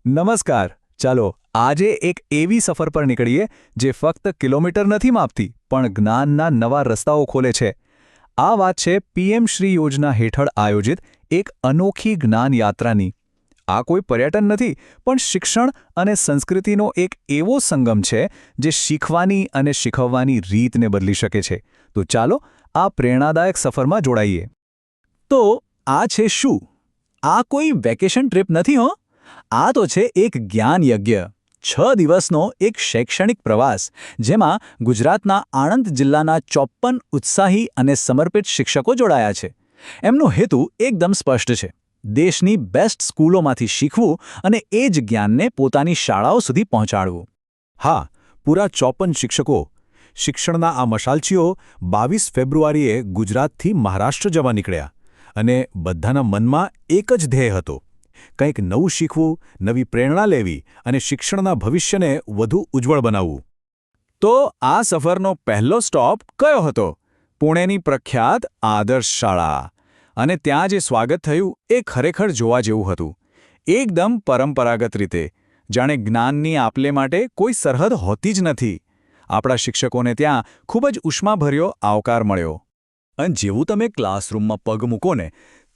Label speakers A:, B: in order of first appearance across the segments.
A: નમસ્કાર. ચાલો આજે એક એવી સફર પર નીકળીએ જે ફક્ત કિલોમીટર નથી માપતી પણ જ્ઞાનના નવા રસ્તાઓ ખોલે છે. આ વાત છે પીએમ શ્રી યોજના હેઠળ આયોજિત એક અનોખી જ્ઞાન યાત્રાની. આ કોઈ પર્યટન નથી પણ શિક્ષણ અને સંસ્કૃતિનો એક એવો સંગમ છે જે શીખવાની અને શીખવવાની રીતને બદલી શકે છે. તો ચાલો આ પ્રેરણાદાયક સફરમાં જોડાઈએ. તો આ છે શું? આ કોઈ વેકેશન ટ્રીપ નથી હો. આ તો છે એક જ્ઞાન યજ્ઞ, 6 દિવસનો એક શૈક્ષણિક પ્રવાસ, જેમાં ગુજરાતના આણંદ જિલ્લાના 54 ઉત્સાહી અને સમર્પિત શિક્ષકો જોડાયા છે. એમનો હેતુ એકદમ સ્પષ્ટ છે: દેશની બેસ્ટ સ્કૂલોમાંથી શીખવું અને એ જ જ્ઞાનને પોતાની શાળાઓ સુધી પહોંચાડવું.
B: હા, પૂરા 54 શિક્ષકો. શિક્ષણના આ મશાલચીઓ 22 ફેબ્રુઆરીએ ગુજરાતથી મહારાષ્ટ્ર જવા નીકળ્યા, અને બધાના મનમાં એક જ ધ્યેય હતો: કંઈક નવું શીખવું, નવી પ્રેરણા લેવી અને શિક્ષણના ભવિષ્યને વધુ ઉજ્જવળ બનાવવું.
A: તો આ સફરનો પહેલો સ્ટોપ કયો હતો? પુણેની પ્રખ્યાત આદર્શ શાળા. અને ત્યાં જે સ્વાગત થયું એ ખરેખર જોવા જેવું હતું. એકદમ પરંપરાગત રીતે, જાણે જ્ઞાનની આપલે માટે કોઈ સરહદ હોતી જ નથી. આપણા શિક્ષકોને ત્યાં ખૂબ જ ઉષ્માભર્યો આવકાર મળ્યો. અને જેવું તમે ક્લાસરૂમમાં પગ મૂકો ને,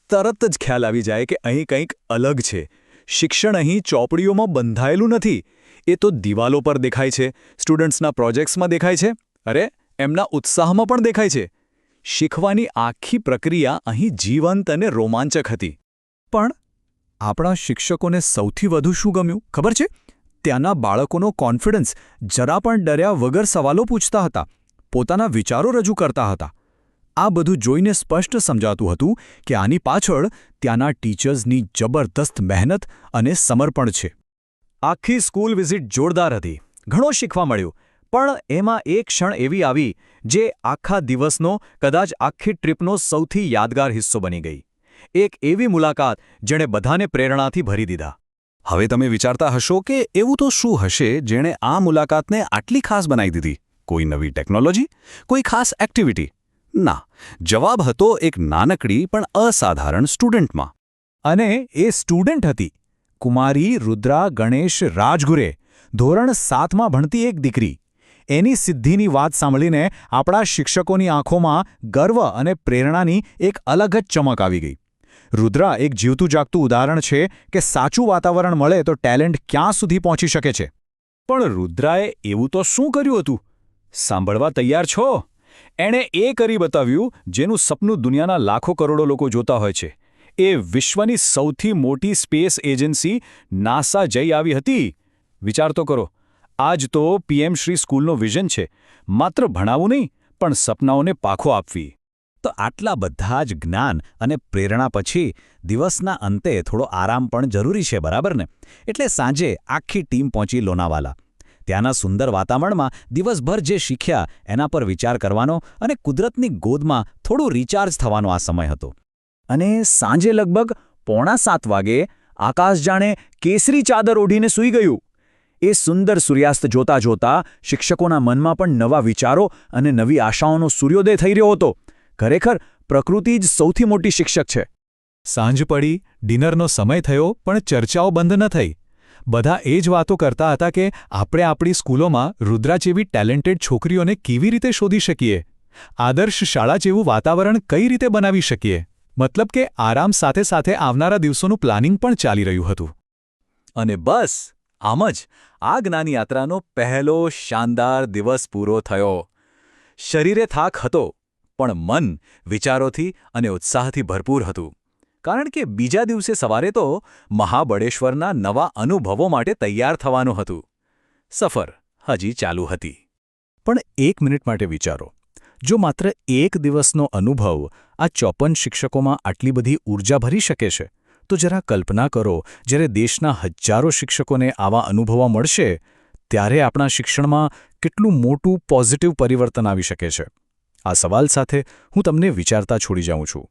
A: તરત જ ખ્યાલ આવી જાય કે અહીં કંઈક અલગ છે. શિક્ષણ અહીં ચોપડીઓમાં બંધાયેલું નથી. એ તો દિવાલો પર દેખાય છે, સ્ટુડન્ટ્સના પ્રોજેક્ટ્સમાં દેખાય છે, અરે એમના ઉત્સાહમાં પણ દેખાય છે. શીખવાની આખી પ્રક્રિયા અહીં જીવંત અને રોમાંચક હતી. પણ આપણા શિક્ષકોને સૌથી વધુ શું ગમ્યું ખબર છે? ત્યાંના બાળકોનો કોન્ફિડન્સ. જરા પણ ડર્યા વગર સવાલો પૂછતા હતા, પોતાના વિચારો રજૂ કરતા હતા. આ બધું જોઈને સ્પષ્ટ સમજાતું હતું કે આની પાછળ ત્યાંના ટીચર્સની જબરદસ્ત મહેનત અને સમર્પણ છે. આખી સ્કૂલ વિઝિટ જોરદાર હતી. ઘણું શીખવા મળ્યું. પણ એમાં એક ક્ષણ એવી આવી જે આખા દિવસનો, કદાચ આખી ટ્રીપનો સૌથી યાદગાર હિસ્સો બની ગઈ. એક એવી મુલાકાત જેણે બધાને પ્રેરણાથી ભરી દીધા.
B: હવે તમે વિચારતા હશો કે એવું તો શું હશે જેણે આ મુલાકાતને આટલી ખાસ બનાવી દીધી? કોઈ નવી ટેકનોલોજી? કોઈ ખાસ એક્ટિવિટી? ના, જવાબ હતો એક નાનકડી પણ અસાધારણ સ્ટુડન્ટમાં.
A: અને એ સ્ટુડન્ટ હતી કુમારી રુદ્રા ગણેશ રાજગુરે, ધોરણ 7માં ભણતી એક દીકરી. એની સિદ્ધિની વાત સાંભળીને આપણા શિક્ષકોની આંખોમાં ગર્વ અને પ્રેરણાની એક અલગ જ ચમક આવી ગઈ. રુદ્રા એક જીવતું જાગતું ઉદાહરણ છે કે સાચું વાતાવરણ મળે તો ટેલેન્ટ ક્યાં સુધી પહોંચી શકે છે.
B: પણ રુદ્રાએ એવું તો શું કર્યું હતું? સાંભળવા તૈયાર છો? એણે એ કરી બતાવ્યું જેનું સપનું દુનિયાના લાખો કરોડો લોકો જોતા હોય છે. એ વિશ્વની સૌથી મોટી સ્પેસ એજન્સી નાસા જઈ આવી હતી. વિચાર તો કરો. આજ તો પીએમ શ્રી સ્કૂલનો વિઝન છે, માત્ર ભણાવવું નહીં પણ સપનાઓને પાખો આપવી.
A: તો આટલા બધા જ જ્ઞાન અને પ્રેરણા પછી દિવસના અંતે થોડો આરામ પણ જરૂરી છે, બરાબર ને? એટલે સાંજે આખી ટીમ પહોંચી લોનાવાલા. ત્યાંના સુંદર વાતાવરણમાં દિવસભર જે શીખ્યા એના પર વિચાર કરવાનો અને કુદરતની ગોદમાં થોડું રિચાર્જ થવાનો આ સમય હતો. અને સાંજે લગભગ 6:45 વાગે આકાશ જાણે કેસરી ચાદર ઓઢીને સૂઈ ગયું. એ સુંદર સૂર્યાસ્ત જોતા જોતા શિક્ષકોના મનમાં પણ નવા વિચારો અને નવી આશાઓનો સૂર્યોદય થઈ રહ્યો હતો. ખરેખર પ્રકૃતિ જ સૌથી મોટી શિક્ષક છે. સાંજ પડી, ડિનરનો સમય થયો, પણ ચર્ચાઓ બંધ ન થઈ. બધા એ જ વાતો કરતા હતા કે આપણે આપણી સ્કૂલોમાં રુદ્રા જેવી ટેલેન્ટેડ છોકરીઓને કેવી રીતે શોધી શકીએ, આદર્શ શાળા જેવું વાતાવરણ કઈ રીતે બનાવી શકીએ. મતલબ કે આરામ સાથે સાથે આવનારા દિવસોનું પ્લાનિંગ પણ ચાલી રહ્યું હતું. અને બસ આમ જ આ જ્ઞાન યાત્રાનો પહેલો શાનદાર દિવસ પૂરો થયો. શરીરે થાક હતો, પણ મન વિચારોથી અને ઉત્સાહથી ભરપૂર હતું. કારણ કે બીજા દિવસે સવારે તો મહાબળેશ્વરના નવા અનુભવો માટે તૈયાર થવાનું હતું. સફર હજી ચાલુ હતી. પણ એક મિનિટ માટે વિચારો, જો માત્ર એક દિવસનો અનુભવ આ 54 શિક્ષકોમાં આટલી બધી ઊર્જા ભરી શકે છે, તો જરા કલ્પના કરો જ્યારે દેશના હજારો શિક્ષકોને આવા અનુભવો મળશે, ત્યારે આપણા શિક્ષણમાં કેટલું મોટું પોઝિટિવ પરિવર્તન આવી શકે છે. આ સવાલ સાથે હું તમને વિચારતા છોડી જાઉં છું.